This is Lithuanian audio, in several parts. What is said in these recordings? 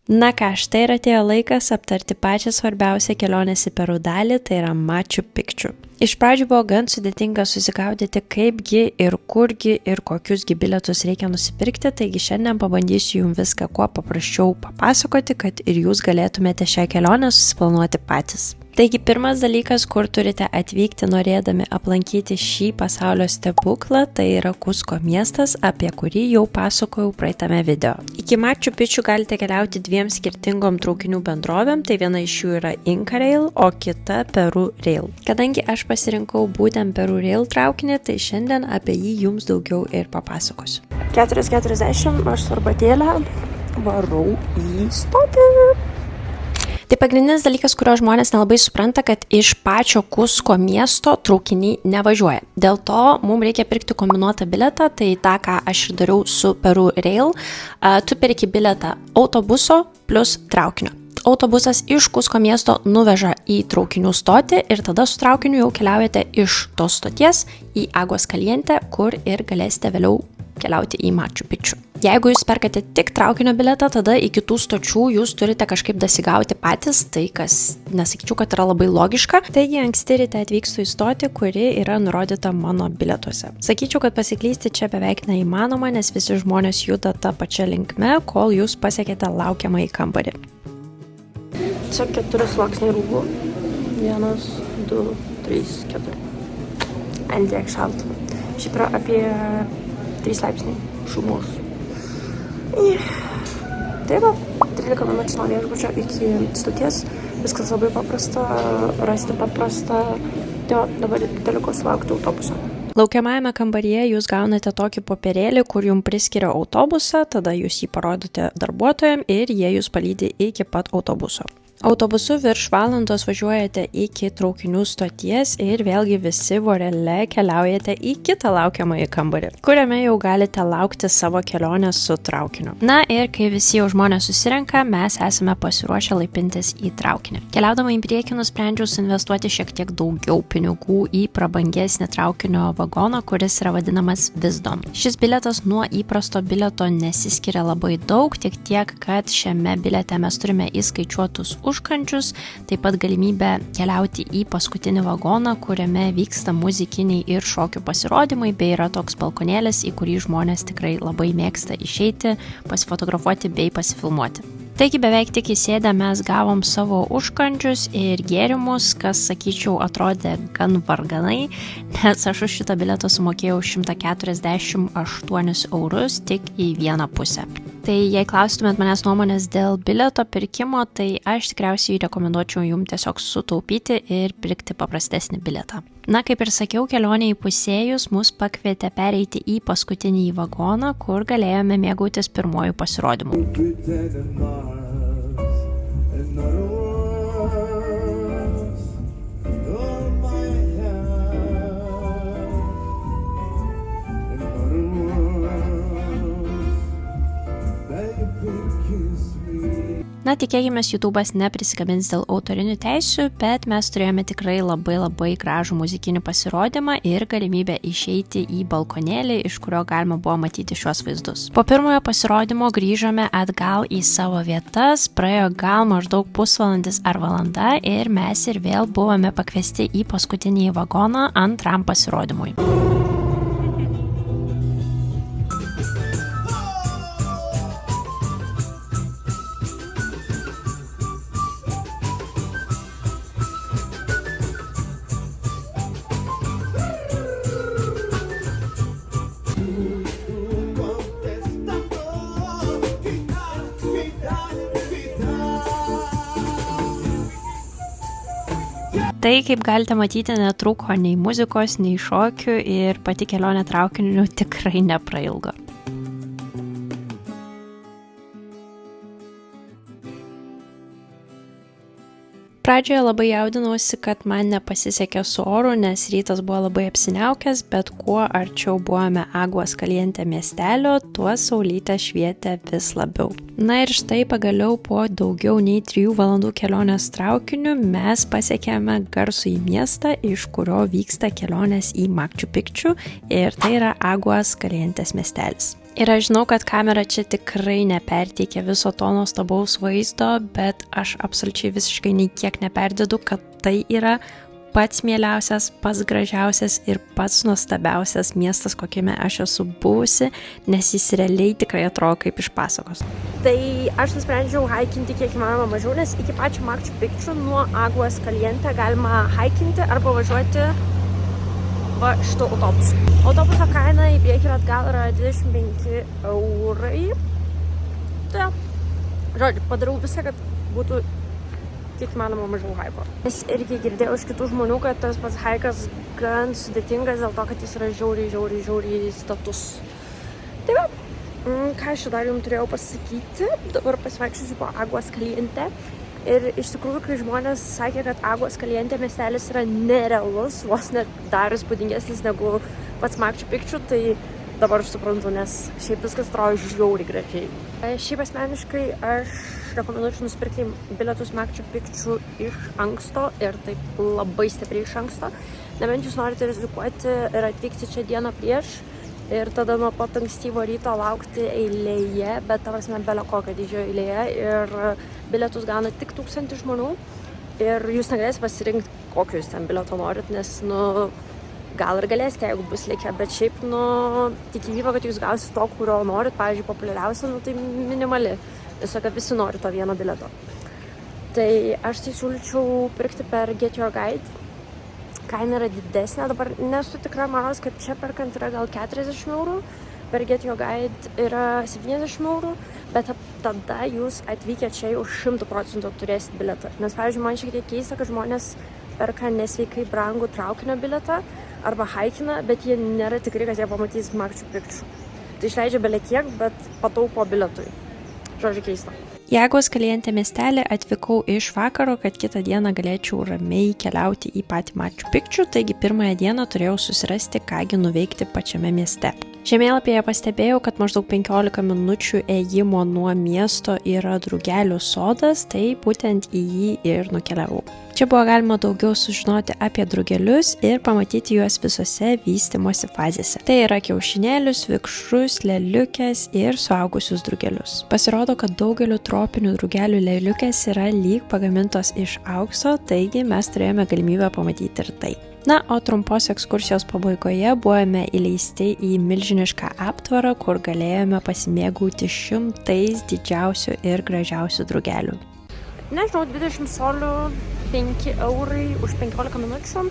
Na ką, štai ir atėjo laikas aptarti pačią svarbiausią kelionės į Peru dalį, tai yra Machu Picchu. Iš pradžių buvo gan sudėtinga susigaudyti, kaipgi ir kurgi ir kokiusgi bilietus reikia nusipirkti, taigi šiandien pabandysiu jums viską kuo paprasčiau papasakoti, kad ir jūs galėtumėte šią kelionę susiplanuoti patys. Taigi pirmas dalykas, kur turite atvykti norėdami aplankyti šį pasaulio stebuklą, tai yra Kusko miestas, apie kurį jau pasakojau praeitame video. Iki Machu Picchu galite keliauti dviem skirtingom traukinių bendrovėm, tai viena iš jų yra Inca Rail, o kita Peru Rail. Kadangi aš pasirinkau būtent Peru Rail traukinį, tai šiandien apie jį jums daugiau ir papasakosiu. 4:40 aš su arbatėle varau į stotį. Tai pagrindinis dalykas, kurio žmonės nelabai supranta, kad iš pačio Kusko miesto traukiniai nevažiuoja. Dėl to mums reikia pirkti kombinuotą bilietą, tai tą, ką aš ir dariau su Peru Rail. Tu perki bilietą autobuso plus traukinio. Autobusas iš Kusko miesto nuveža į traukinių stotį ir tada su traukiniu jau keliaujate iš tos stoties į Aguas Caliente, kur ir galėsite vėliau keliauti į Machu Picchu. Jeigu jūs perkate tik traukinio bilietą, tada į kitų stočių jūs turite kažkaip dasigauti patys, tai kas nesakyčiau, kad yra labai logiška. Taigi anksti ryte atvykstu į stotį, kuri yra nurodyta mano bilietuose. Sakyčiau, kad pasiklysti čia beveik neįmanoma, nes visi žmonės juda tą pačią linkme, kol jūs pasiekėte laukiamą į kambarį. Čia 4 sluoksniai rūbų. 1, 2, 3, 4. Ant tiek šalta. Šiaip yra apie 3 laipsniai šumos. Tai va, 13 minučių nuo viešbučio iki stoties. Viskas labai paprasta, rasti paprasta. Jo, dabar teliko sulaukti autobuso. Laukiamajame kambaryje jūs gaunate tokį popierėlį, kur jums priskiria autobusą, tada jūs jį parodote darbuotojams ir jie jūs palydi iki pat autobuso. Autobusu virš valandos važiuojate iki traukinių stoties ir vėlgi visi vorele keliaujate į kitą laukiamąjį kambarį, kuriame jau galite laukti savo kelionės su traukiniu. Na ir kai visi jau žmonės susirenka, mes esame pasiruošę laipintis į traukinį. Keliaudama į priekį nusprendžiau suinvestuoti šiek tiek daugiau pinigų į prabangesnį traukinio vagoną, kuris yra vadinamas Wisdom. Šis bilietas nuo įprasto bilieto nesiskiria labai daug, tik tiek, kad šiame biliete mes turime įskaičiuotus užkandžius, taip pat galimybę keliauti į paskutinį vagoną, kuriame vyksta muzikiniai ir šokių pasirodymai, bei yra toks balkonėlis, į kurį žmonės tikrai labai mėgsta išeiti, pasifotografuoti bei pasifilmuoti. Taigi beveik tik įsėdę mes gavom savo užkandžius ir gėrimus, kas, sakyčiau, atrodė gan varganai, nes aš už šitą bilietą sumokėjau 148 eurus tik į vieną pusę. Tai jei klaustumėt manęs nuomonės dėl bilieto pirkimo, tai aš tikriausiai rekomenduočiau jums tiesiog sutaupyti ir pirkti paprastesnį bilietą. Na, kaip ir sakiau, kelionė įpusėjus mus pakvietė pereiti į paskutinį vagoną, kur galėjome mėgautis pirmojų pasirodymų. Na, tikėkimės, YouTube'as neprisikabins dėl autorinių teisių, bet mes turėjome tikrai labai gražų muzikinį pasirodymą ir galimybę išeiti į balkonėlį, iš kurio galima buvo matyti šios vaizdus. Po pirmojo pasirodymo grįžome atgal į savo vietas, praėjo gal maždaug pusvalandis ar valanda ir mes ir vėl buvome pakviesti į paskutinį vagoną antram pasirodymui. Tai, kaip galite matyti, netrūko nei muzikos, nei šokių ir pati kelionė traukiniu tikrai neprailgo. Pradžioje labai jaudinausi, kad man nepasisekė su oru, nes rytas buvo labai apsiniaukęs, bet kuo arčiau buvome Aguas Caliente miestelio, tuo saulytė švietė vis labiau. Na ir štai pagaliau po daugiau nei 3 valandų kelionės traukiniu mes pasiekėme garsųjį miestą, iš kurio vyksta kelionės į Machu Picchu ir tai yra Aguas Calientes miestelis. Ir aš žinau, kad kamera čia tikrai neperteikia viso to nuostabaus vaizdo, bet aš absoliučiai visiškai nei kiek neperdedu, kad tai yra pats mieliausias, pats gražiausias ir pats nuostabiausias miestas, kokiame aš esu buvusi, nes jis realiai tikrai atrodo kaip iš pasakos. Tai aš nusprendžiau haikinti kiek įmanoma mažiau, nes iki pačio Machu Picchu nuo Aguas Caliente galima haikinti arba važiuoti va šito autobusu. Autobuso kaina į priekį ir atgal yra 25 eurai. Tai, žodžiu, padarau visą, kad būtų kiek įmanoma mažiau haiko. Nes irgi girdėjau iš kitų žmonių, kad tas pats haikas gan sudėtingas dėl to, kad jis yra žiauriai status. Tai va, ką aš dar jums turėjau pasakyti, dabar pasivaikščiosiu po Aguas Caliente. Ir iš tikrųjų, kai žmonės sakė, kad Aguas Caliente miestelis yra nerealus, vos net dar įspūdingesnis negu pats Machu Picchu, tai dabar aš suprantu, nes šiaip viskas atrodo žiauriai gražiai. Šiaip asmeniškai aš rekomenduočiau nusipirkti bilietus Machu Picchu iš anksto ir taip labai stipriai iš anksto. Nebent jūs norite rizikuoti ir atvykti čia dieną prieš ir tada nuo pat ankstyvo ryto laukti eilėje, bet tavasme belio kokio dydžio eilėje ir bilietus gauna tik 1000 žmonių ir jūs negalėsite pasirinkti, kokio jūs ten bilieto norit, nes, gal ir galėsite, jeigu bus likę, bet šiaip, tikimybė, kad jūs gausite to, kurio norit, pavyzdžiui, populiariausia, tai minimali. Tiesiog visi nori to vieno bilieto. Tai aš tai siūlyčiau pirkti per Get Your Guide. Kaina yra didesnė, dabar nesu tikra, manos, kad čia perkant yra gal 40 eurų, per Get Your Guide yra 70 eurų, bet tada jūs atvykę čia jau 100% turėsit bilietą. Nes, pavyzdžiui, man šiek tiek keista, kad žmonės perka nesveikai brangų traukinio bilietą arba haikina, bet jie nėra tikri, kad jie pamatys Machu Picchu. Tai išleidžia belekiek, bet pataupo bilietui. Žodžiu keista. Į Aguas Caliente miestelį atvykau iš vakaro, kad kitą dieną galėčiau ramiai keliauti į patį Machu Picchu, taigi pirmąją dieną turėjau susirasti, kągi nuveikti pačiame mieste. Žemėlapyje pastebėjau, kad maždaug 15 minučių ėjimo nuo miesto yra Drugelių sodas, tai būtent į jį ir nukeliavau. Čia buvo galima daugiau sužinoti apie drugelius ir pamatyti juos visose vystymosi fazėse. Tai yra kiaušinėlius, vikšrus, lėliukės ir suaugusius drugelius. Pasirodo, kad daugeliu tropinių drugelių lėliukės yra lyg pagamintos iš aukso, taigi mes turėjome galimybę pamatyti ir tai. Na, o trumpos ekskursijos pabaigoje buvome įleisti į milžinišką aptvarą, kur galėjome pasimėgauti šimtais didžiausių ir gražiausių drugelių. Nežinau, 20 solių, 5 eurai už 15 minučių.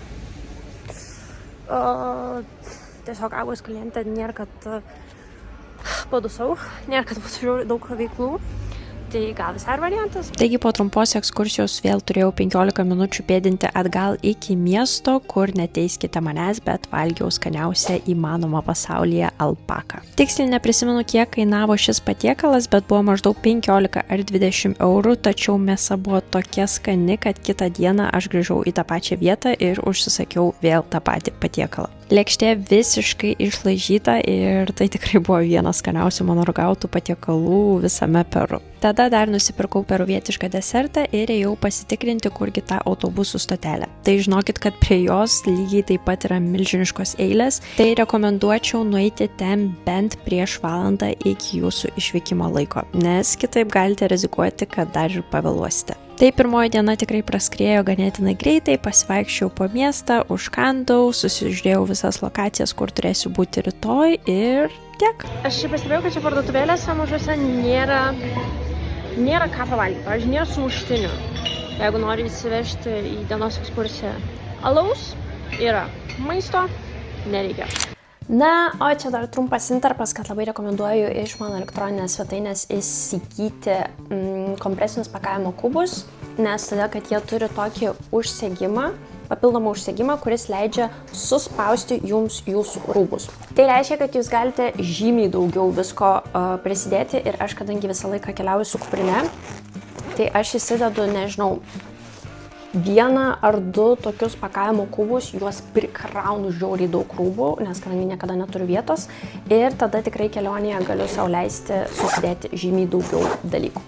Tiesiog Aguas Caliente nėra, kad padusau, nėra, kad bus daug veiklų. Tai gal visai variantas. Taigi po trumpos ekskursijos vėl turėjau 15 minučių pėdinti atgal iki miesto, kur neteiskite manęs, bet valgiau skaniausią įmanomą pasaulyje alpaką. Tiksliai neprisimenu, kiek kainavo šis patiekalas, bet buvo maždaug 15 ar 20 eurų, tačiau mėsa buvo tokia skani, kad kitą dieną aš grįžau į tą pačią vietą ir užsisakiau vėl tą patį patiekalą. Lėkštė visiškai išlaižyta ir tai tikrai buvo vienas skaniausių mano ragautų patiekalų visame Peru. Tada dar nusipirkau peruvietišką desertą ir ėjau pasitikrinti, kurgi ta autobusų stotelė. Tai žinokit, kad prie jos lygiai taip pat yra milžiniškos eilės, tai rekomenduočiau nueiti ten bent prieš valandą iki jūsų išvykimo laiko, nes kitaip galite rizikuoti, kad dar ir pavėluosite. Tai pirmoji diena tikrai praskriejo ganėtinai greitai, pasivaikščiau po miestą, užkandau, susižiūrėjau visas lokacijas, kur turėsiu būti rytoj ir tiek. Aš čia pastebėjau, kad čia parduotuvėlėse mažose nėra ką pavalgyti, pavyzdžiui, nėra sumuštinių. Jeigu nori įsivežti į dienos ekskursiją alaus, yra maisto, nereikia. Na, o čia dar trumpas intarpas, kad labai rekomenduoju iš mano elektroninės svetainės įsigyti kompresinius pakavimo kubus, nes todėl, kad jie turi tokį užsegimą, papildomą užsegimą, kuris leidžia suspausti jums jūsų rūbus. Tai reiškia, kad jūs galite žymiai daugiau visko prisidėti ir aš, kadangi visą laiką keliauju su kuprine, tai aš įsidedu, nežinau, 1 ar 2 tokius pakavimo kubus, juos prikraunu žiauriai daug rūbų, nes kadangi niekada neturiu vietos ir tada tikrai kelionėje galiu sau leisti susidėti žymiai daugiau dalykų.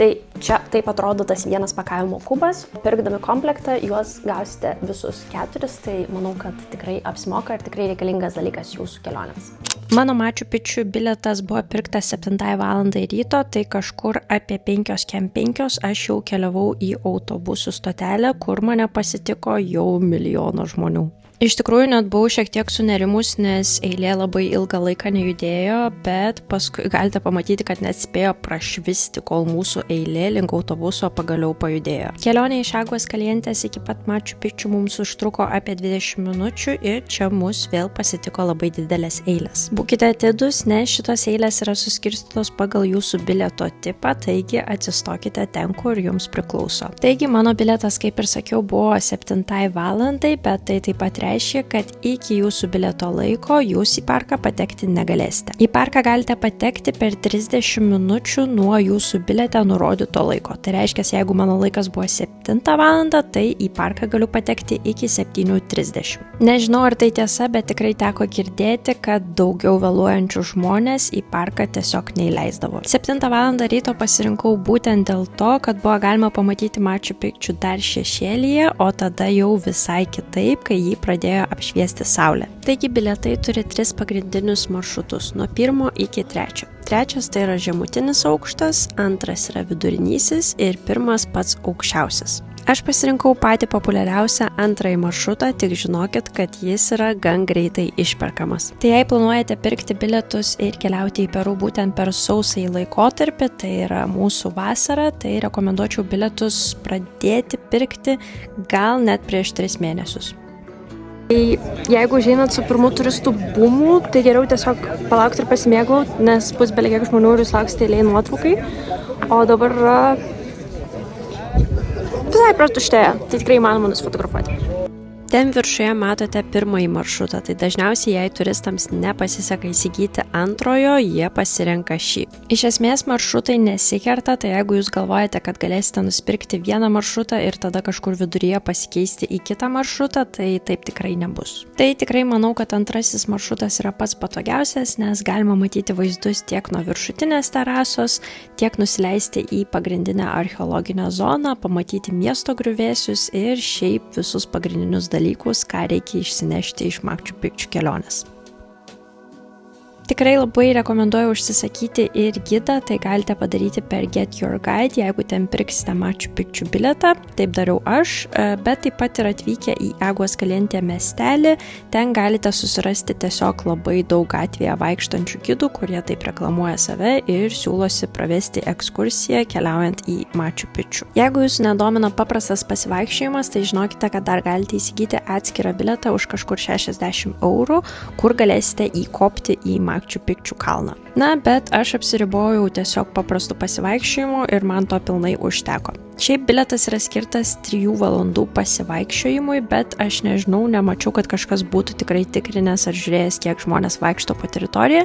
Tai čia taip atrodo tas vienas pakavimo kubas. Pirkdami komplektą juos gausite visus 4, tai manau, kad tikrai apsimoka ir tikrai reikalingas dalykas jūsų kelionėms. Mano Machu Picchu bilietas buvo pirktas 7 valandai ryto, tai kažkur apie 5:05 aš jau keliavau į autobusų stotelę, kur mane pasitiko jau milijonas žmonių. Iš tikrųjų, net buvau šiek tiek sunerimus, nes eilė labai ilgą laiką nejudėjo, bet paskui galite pamatyti, kad net spėjo prašvisti, kol mūsų eilė link autobuso pagaliau pajudėjo. Kelionė iš Aguas Kalientės iki pat Machu Picchu mums užtruko apie 20 minučių ir čia mus vėl pasitiko labai didelės eilės. Būkite atidus, nes šitos eilės yra suskirstytos pagal jūsų bilieto tipą, taigi atsistokite ten, kur jums priklauso. Taigi mano bilietas, kaip ir sakiau, buvo 7 valandai, bet tai taip pat reiškia, kad iki jūsų bilieto laiko jūs į parką patekti negalėsite. Į parką galite patekti per 30 minučių nuo jūsų biliete nurodyto laiko. Tai reiškia, jeigu mano laikas buvo 7 valandą, tai į parką galiu patekti iki 7:30. Nežinau, ar tai tiesa, bet tikrai teko girdėti, kad daugiau vėluojančių žmonės į parką tiesiog neįleisdavo. 7 valandą ryto pasirinkau būtent dėl to, kad buvo galima pamatyti Machu Picchu dar šešėlyje, o tada jau visai kitaip, kai jį pradėjo apšviesti saulė. Taigi bilietai turi 3 pagrindinius maršrutus, nuo 1 iki 3. Trečias tai yra žemutinis aukštas, antras yra vidurinysis ir pirmas pats aukščiausias. Aš pasirinkau patį populiariausią antrąjį maršrutą, tik žinokit, kad jis yra gan greitai išperkamas. Tai jei planuojate pirkti bilietus ir keliauti į Peru būtent per sausąjį laikotarpį, tai yra mūsų vasarą, tai rekomenduočiau bilietus pradėti pirkti gal net prieš 3 mėnesius. Tai jeigu užeinat su pirmu turistų bumu, tai geriau tiesiog palaukti ir pasimėgauti, nes bus belekiek žmonių ir jūs lauksite eilėj nuotraukai. O dabar visai prastuštėja, tai tikrai įmanoma nusifotografuoti. Ten viršuje matote pirmąjį maršrutą, tai dažniausiai jei turistams nepasiseka įsigyti antrojo, jie pasirenka šį. Iš esmės maršrutai nesikerta, tai jeigu jūs galvojate, kad galėsite nusipirkti vieną maršrutą ir tada kažkur viduryje pasikeisti į kitą maršrutą, tai taip tikrai nebus. Tai tikrai manau, kad antrasis maršrutas yra pats patogiausias, nes galima matyti vaizdus tiek nuo viršutinės terasos, tiek nusileisti į pagrindinę archeologinę zoną, pamatyti miesto griuvėsius ir šiaip visus pagrindinius dalykus, ką reikia išsinešti iš Machu Picchu kelionės. Tikrai labai rekomenduoju užsisakyti ir gidą, tai galite padaryti per Get Your Guide, jeigu ten pirksite Machu Picchu bilietą, taip dariau aš, bet taip pat ir atvykę į Aguas Kalientė miestelį, ten galite susirasti tiesiog labai daug gatvėje vaikštančių gidų, kurie taip reklamuoja save ir siūlosi pravesti ekskursiją keliaujant į Machu Picchu. Jeigu jūsų nedomina paprastas pasivaikščiojimas, tai žinokite, kad dar galite įsigyti atskirą bilietą už kažkur 60 €, kur galėsite įkopti į Machu Picchu kalną. Na, bet aš apsiribojau tiesiog paprastu pasivaikščiojimu ir man to pilnai užteko. Šiaip bilietas yra skirtas 3 valandų pasivaikščiojimui, bet aš nežinau, nemačiau, kad kažkas būtų tikrai tikrinęs ar žiūrėjęs, kiek žmonės vaikšto po teritoriją,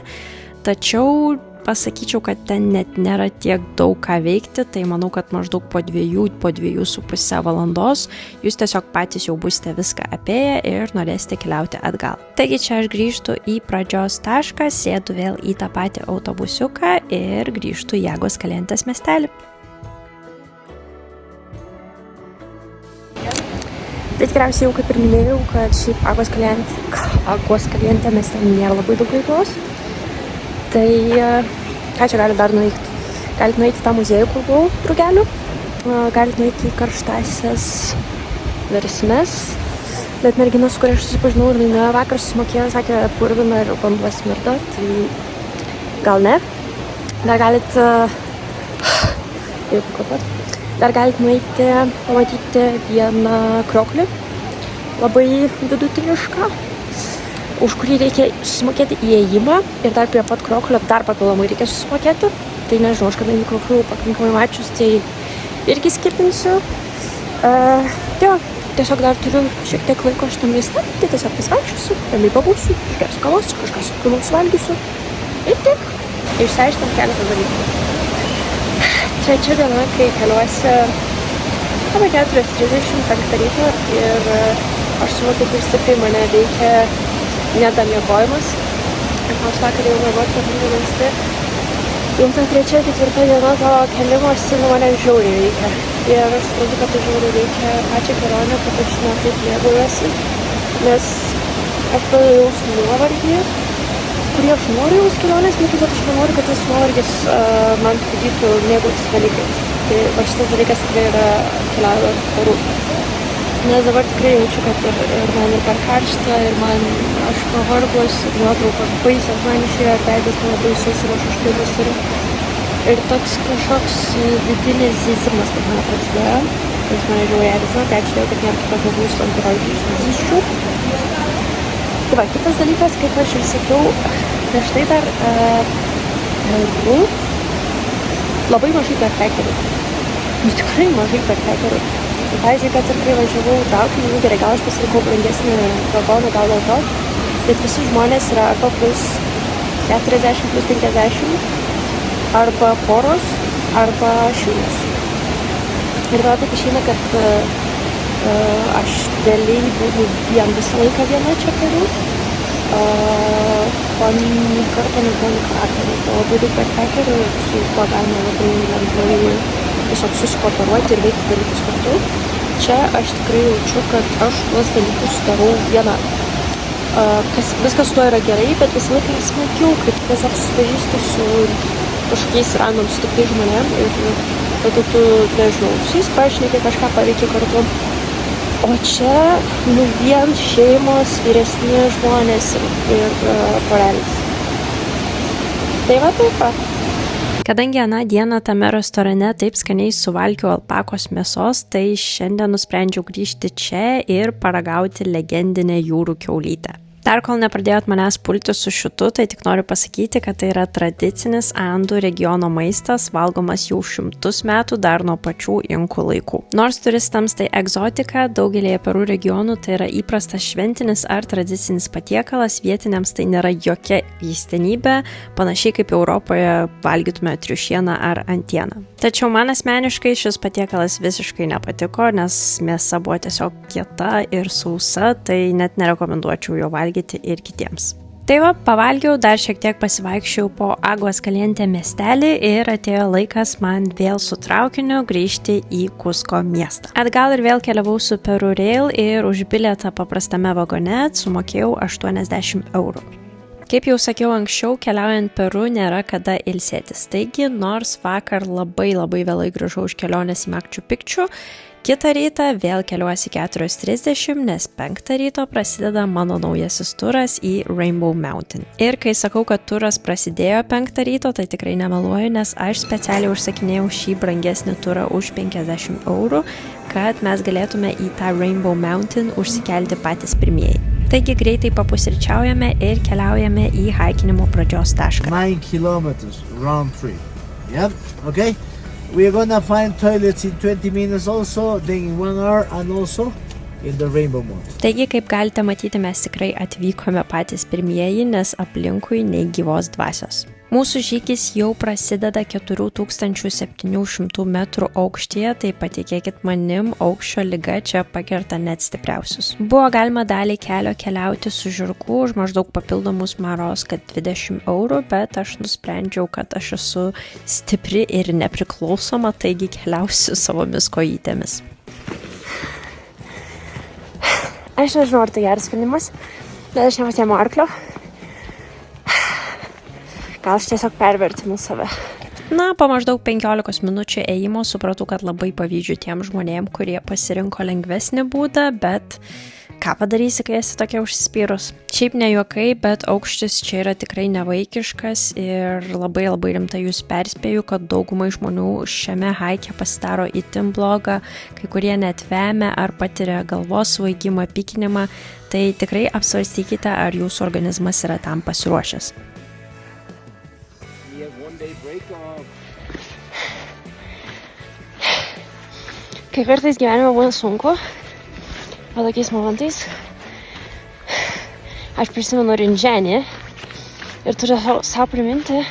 tačiau pasakyčiau, kad ten net nėra tiek daug ką veikti, tai manau, kad maždaug po 2,5 valandos jūs tiesiog patys jau būsite viską apėję ir norėsite keliauti atgal. Taigi čia aš grįžtu į pradžios tašką, sėdu vėl į tą patį autobusiuką ir grįžtu į Aguas Kalientės miestelį. Tai tikriausiai jau kaip ir minėjau, kad šiaip Aguas Kalientė mieste nėra labai daug veiklos. Tai ką čia galite dar nuveikti? Galite nueiti į tą muziejų, kur buvau drugelių. Galite nueiti į karštąsias versmes. Bet merginos, su kuria aš susipažinau ir nuėjo vakar susimokėjo, sakė, purvina ir vanduo smirda. Tai gal ne. Dar galite nueiti pamatyti vieną krioklį. Labai vidutinišką, už kurį reikia susimokėti įėjimą ir dar prie pat krioklio dar papildomai reikia susimokėti. Tai nežinau, aš kadangi kroklių pakankamai mačius, tai irgi skirpinsiu. Tiesiog dar turiu šiek tiek laiko šitam mieste, tai tiesiog pasivaikščiosiu, ramiai pabūsiu, išgersiu kavos, kažką suvalgysiu ir tik išsiaiškinam keletą dalykų. Trečia diena, kai keliuosi apie 4:30 ryto ir aš suvokiu, kaip stipriai mane veikia nedamiegojimas. Ir nors vakar jau miegoti pakankamai anksti, Jau ta 3-4 diena to kelimosi mane žiauriai veikia. Ir aš suprantu, kad tai žiauriai veikia pačią kelionę, kad aš ne taip mėgaujuosi, nes aš pradedu jaust nuovargį, kurį aš noriu jaust kelionės metu, bet aš nenoriu, kad tas nuovargis man trukdytų mėgautis dalykais. Tai va šitas dalykas tikrai yra keliaujant Peru. Nes dabar tikrai jaučiu, kad ir man ir per karštą, ir man aš pavargus, ir nuotraukos baisios, man išėjo veidas man baisus ir aš užkliuvus ir toks kažkoks vidinis zyzimas pas mane prasidėjo, kuris mane žiauriai erzina, tai ačiū, kad nėra kito žmogaus, ant kurio zyzčiau. Tai va, kitas dalykas, kaip aš ir sakiau, prieš tai dar Peru labai mažai backpackerių. Tikrai mažai backpackerių. Pavyzdžiui, kad ir kai važiavau traukiniu, gerai, gal aš pasirinkau brangesnį vagoną, gal dėl to, bet visi žmonės yra arba plus 40, plus 50, arba poros, arba šeimos. Ir tada taip išeina, kad aš dėliai būnu visą laiką viena čia Peru, o nei karto nebuvo nei kartą, nes buvo labai daug backpackerių ir su jais buvo galima labai lengvai tiesiog susikooperuoti ir veikti dalykus kartu. Čia aš tikrai jaučiu, kad aš tuos dalykus darau viena. Viskas su tuo yra gerai, bet visą laiką smagiau, kaip tiesiog susipažįsti su kažkokiais random sutiktais žmonėm ir tada tu, nežinau, su jais pašneki kažką paveikia kartu. O čia, vien šeimos, vyresni žmonės ir porelis. Tai va taip pat. Kadangi aną dieną tame restorane taip skaniai suvalgiau alpakos mėsos, tai šiandien nusprendžiau grįžti čia ir paragauti legendinę jūrų kiaulytę. Dar kol nepradėjot manęs pulti su šitu, tai tik noriu pasakyti, kad tai yra tradicinis Andų regiono maistas, valgomas jau 100 metų dar nuo pačių inkų laikų. Nors turistams tai egzotika, daugelėje Peru regionų tai yra įprastas šventinis ar tradicinis patiekalas, vietiniams tai nėra jokia įstenybė, panašiai kaip Europoje valgytume triušieną ar antieną. Tačiau man asmeniškai šis patiekalas visiškai nepatiko, nes mėsa buvo tiesiog kieta ir sausa, tai net nerekomenduočiau jo valgyti ir kitiems. Tai va, pavalgiau, dar šiek tiek pasivaikščiau po Aguas Caliente miestelį ir atėjo laikas man vėl su traukiniu grįžti į Kusko miestą. Atgal ir vėl keliavau su Peru Rail ir už bilietą paprastame vagone sumokėjau 80 eurų. Kaip jau sakiau anksčiau, keliaujant Peru nėra kada ilsėtis. Taigi, nors vakar labai vėlai grįžau iš kelionės į Machu Picchu, kitą rytą vėl keliuosi 4:30, nes 5 ryto prasideda mano naujasis turas į Rainbow Mountain. Ir kai sakau, kad turas prasidėjo 5 ryto, tai tikrai nemeluoju, nes aš specialiai užsakinėjau šį brangesnį turą už 50 eurų, kad mes galėtume į tą Rainbow Mountain užsikelti patys pirmieji. Taigi greitai papusryčiaujame ir keliaujame į haikinimo pradžios tašką. 9 kilometers round trip. Yep, okay. We are gonna find toilets in 20 minutes also, then in 1 hour and also in the Rainbow Mountain. Taigi, kaip galite matyti, mes tikrai atvykome patys pirmieji, nes aplinkui nei gyvos dvasios. Mūsų žygis jau prasideda 4700 metrų aukštyje, tai patikėkit manim, aukščio liga čia pakerta net stipriausius. Buvo galima dalį kelio keliauti su žirgu už maždaug papildomus maros, kad 20 eurų, bet aš nusprendžiau, kad aš esu stipri ir nepriklausoma, taigi keliausiu savomis kojytėmis. Aš nežinau, ar tai geras sprendimas, bet aš nepasiėmu arklio. Gal aš tiesiog pervertinu save. Na, po maždaug 15 minučių ėjimo supratau, kad labai pavydžiu tiem žmonėm, kurie pasirinko lengvesnį būdą, bet ką padarysi, kai esi tokia užsispyrus? Šiaip ne juokai, bet aukštis čia yra tikrai nevaikiškas ir labai rimtai jūs perspėju, kad daugumai žmonių šiame haike pasidaro itin blogą, kai kurie net vemia ar patiria galvos svaigimą, pykinimą, tai tikrai apsvarstykite, ar jūsų organizmas yra tam pasiruošęs. Kai kartais gyvenime būna sunku, o tokiais momentais aš prisimenu Rinženį ir turiu savo priminti,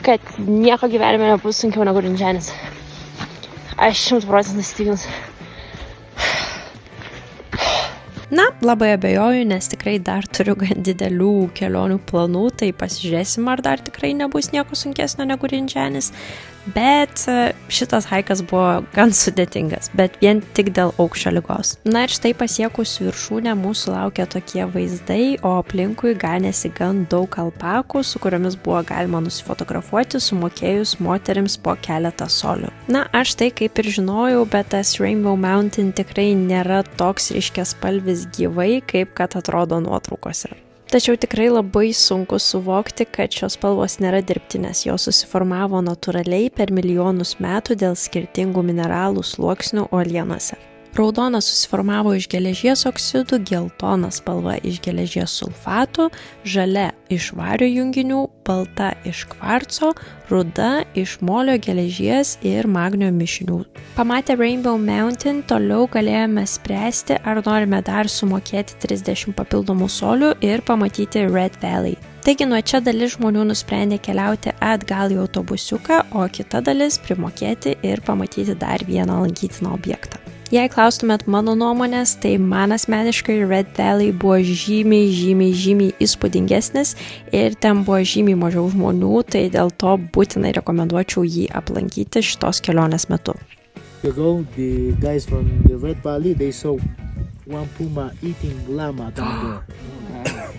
kad nieko gyvenime nebus sunkiau negu Rinženis. Aš 100% įsitikinus. Na, Labai abejoju, nes tikrai dar turiu gan didelių kelionių planų, tai pasižiūrėsim, ar dar tikrai nebus nieko sunkesnio negu Rinženis. Bet šitas haikas buvo gan sudėtingas, bet vien tik dėl aukščio ligos. Na ir štai pasiekus viršūnę mūsų laukia tokie vaizdai, o aplinkui ganėsi gan daug alpakų, su kuriomis buvo galima nusifotografuoti, sumokėjus moterims po keletą solių. Na, aš tai kaip ir žinojau, bet tas Rainbow Mountain tikrai nėra toks ryškiaspalvis gyvai, kaip kad atrodo nuotraukose. Tačiau tikrai labai sunku suvokti, kad šios spalvos nėra dirbtinės, jos susiformavo natūraliai per milijonus metų dėl skirtingų mineralų sluoksnių uolienose. Raudona susiformavo iš geležies oksidų, geltona spalva iš geležies sulfatų, žalia iš vario junginių, balta iš kvarco, ruda iš molio geležies ir magnio mišinių. Pamatę Rainbow Mountain toliau galėjome spręsti, ar norime dar sumokėti 30 papildomų solių ir pamatyti Red Valley. Taigi nuo čia dalis žmonių nusprendė keliauti atgal į autobusiuką, o kita dalis primokėti ir pamatyti dar vieną lankytiną objektą. Jei klaustumėt mano nuomonės, tai man asmeniškai Red Valley buvo žymiai įspūdingesnis ir ten buvo žymiai mažiau žmonių, tai dėl to būtinai rekomenduočiau jį aplankyti šitos kelionės metu. The guys from the Red Valley, they saw one puma eating llama down there.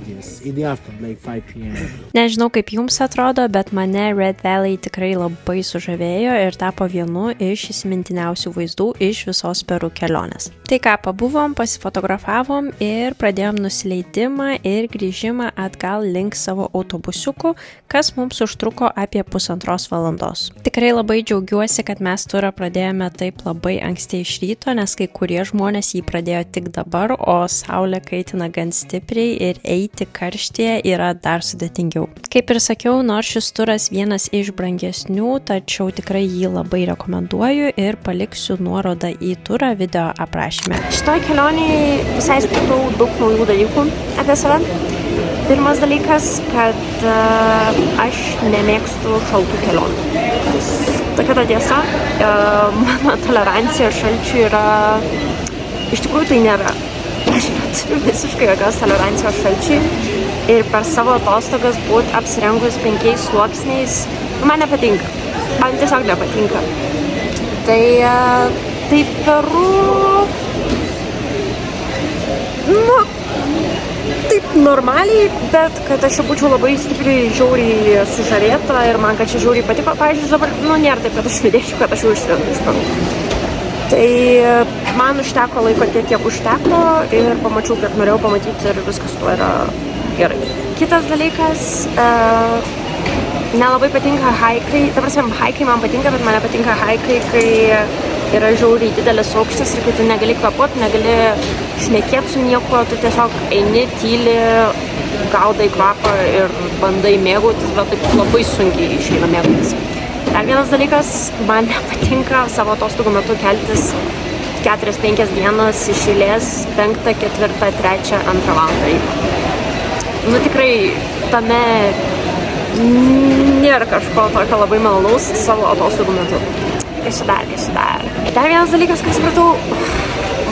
Yes, in the afternoon, like 5 p.m. Nežinau, kaip jums atrodo, bet mane Red Valley tikrai labai sužavėjo ir tapo vienu iš įsimintiniausių vaizdų iš visos Peru kelionės. Tai ką, pabuvom, pasifotografavom ir pradėjom nusileidimą ir grįžimą atgal link savo autobusiukų, kas mums užtruko apie 1,5 valandos. Tikrai labai džiaugiuosi, kad mes turą pradėjome taip labai anksti iš ryto, nes kai kurie žmonės jį pradėjo tik dabar, o saulė kaitina gan stipriai ir eiti karštyje yra dar sudėtingiau. Kaip ir sakiau, nors šis turas vienas iš brangesnių, tačiau tikrai jį labai rekomenduoju ir paliksiu nuorodą į turą video aprašyme. Šitoj kelionėje visai supratau daug naujų dalykų apie save. Pirmas dalykas, kad aš nemėgstu šaltų kelionių. Tokia ta tiesa, mano tolerancija šalčiui yra... Iš tikrųjų tai nėra. Aš neturiu visiškai jokios tolerancijos šalčiui ir per savo atostogas būt apsirengus 5 sluoksniais man nepatinka. Man tiesiog nepatinka. Tai Peru... Taip normaliai, bet kad aš jau būčiau labai stipriai žiauriai sužavėta ir man kad čia žiauriai patiko, pavyzdžiui, dabar, nėra taip, kad aš vidėčiau, kad aš jau išskrendu iš Peru. Tai man užteko laiko tiek, kiek užteko ir pamačiau, kiek norėjau pamatyti ir viskas tuo yra gerai. Kitas dalykas, nelabai patinka haikai, ta prasme, haikai man patinka, bet man nepatinka haikai, kai yra žiauriai didelis aukštis ir kai tu negali kvėpuoti, negali šnekėti su niekuo, tu tiesiog eini, tyli, gaudai kvapą ir bandai mėgautis, bet taip labai sunkiai išeina mėgautis. Dar vienas dalykas, man nepatinka savo atostogų metu keltis 4-5 dienas iš eilės 5, 4, 3, 2 valandą. Tikrai tame nėra kažko tokio labai malonaus savo atostogų metu. Kas dar. Dar vienas dalykas, kai supratau,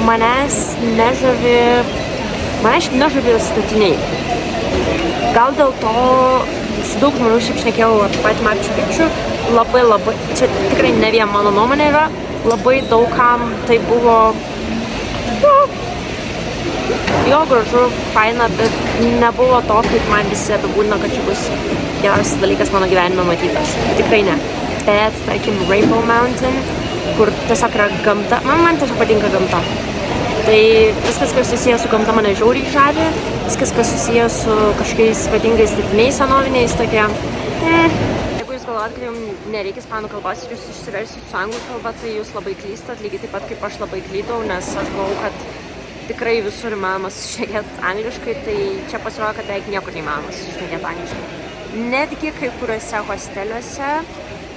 manęs nežavi statiniai. Gal dėl to su daug žmonių šiaip šnekėjau apie patį Machu Picchu, labai, čia tikrai ne vien mano nuomonė yra, labai daugam tai buvo, jo gražu, faina, bet nebuvo to, kaip man visi apibūdino, kad čia bus geriausias dalykas mano gyvenime matytas. Tikrai ne. Bet, tarkim, Rainbow Mountain, kur tiesiog yra gamta, man tiesiog patinka gamta. Tai viskas, kas susijęs su gamta, mane žiauriai žavi, viskas, kas susijęs su kažkokiais ypatingais statiniais senoviniais, tokie. Jeigu jūs galvojat, kad jums nereikia ispanų kalbos ir jūs išsiversit su anglų kalba, tai jūs labai klystat, lygiai taip pat kaip aš labai klydau, nes aš galvau, kad tikrai visur įmanomas šnekėti angliškai, tai čia pasirodo, kad beveik niekur neįmanomas šnekėti angliškai. Netgi kai kuriuose hosteliuose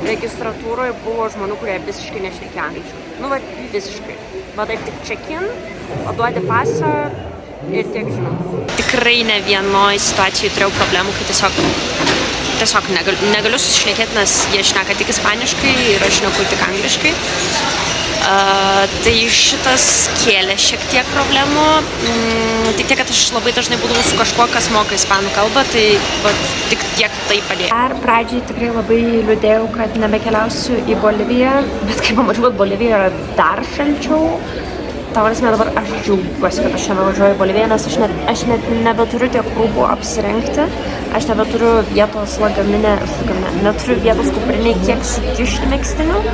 registratūroje buvo žmonių, kurie visiškai nešnekė angliškai. Visiškai. Va taip tik check-in, duodi pasą ir tiek žinau. Tikrai ne vienoj situacijai turėjau problemų, kai tiesiog negaliu susišnekėti, nes jie šneka tik ispaniškai ir aš šneku tik angliškai. Tai šitas kėlė šiek tiek problemų, tik tiek, kad aš labai dažnai būdavau su kažkuo, kas moka ispanų kalbą, tai tik tiek tai padėjo. Dar pradžiai tikrai labai liūdėjau, kad nebekeliausiu į Boliviją, bet kai pamačiau, kad Bolivija yra dar šalčiau, dabar aš džiaugiuosi, kad aš šiame važiuoju į Boliviją, nes aš net nebeturiu tiek rūbų apsirengti, aš nebeturiu vietos lagaminę, neturiu vietos kuprinėj kiek sukišti megztinių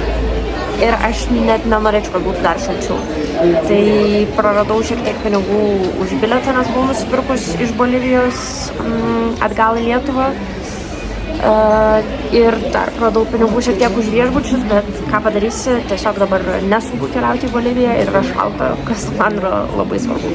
ir aš net nenorėčiau, kad būtų dar šalčiau. Tai praradau šiek tiek pinigų už bilietą, nes buvau nusipirkus iš Bolivijos atgal į Lietuvą. Ir dar praradau pinigų šiek tiek už viešbučius, bet ką padarysi, tiesiog dabar nesaugu keliauti į Boliviją ir yra šalta, kas man yra labai svarbu.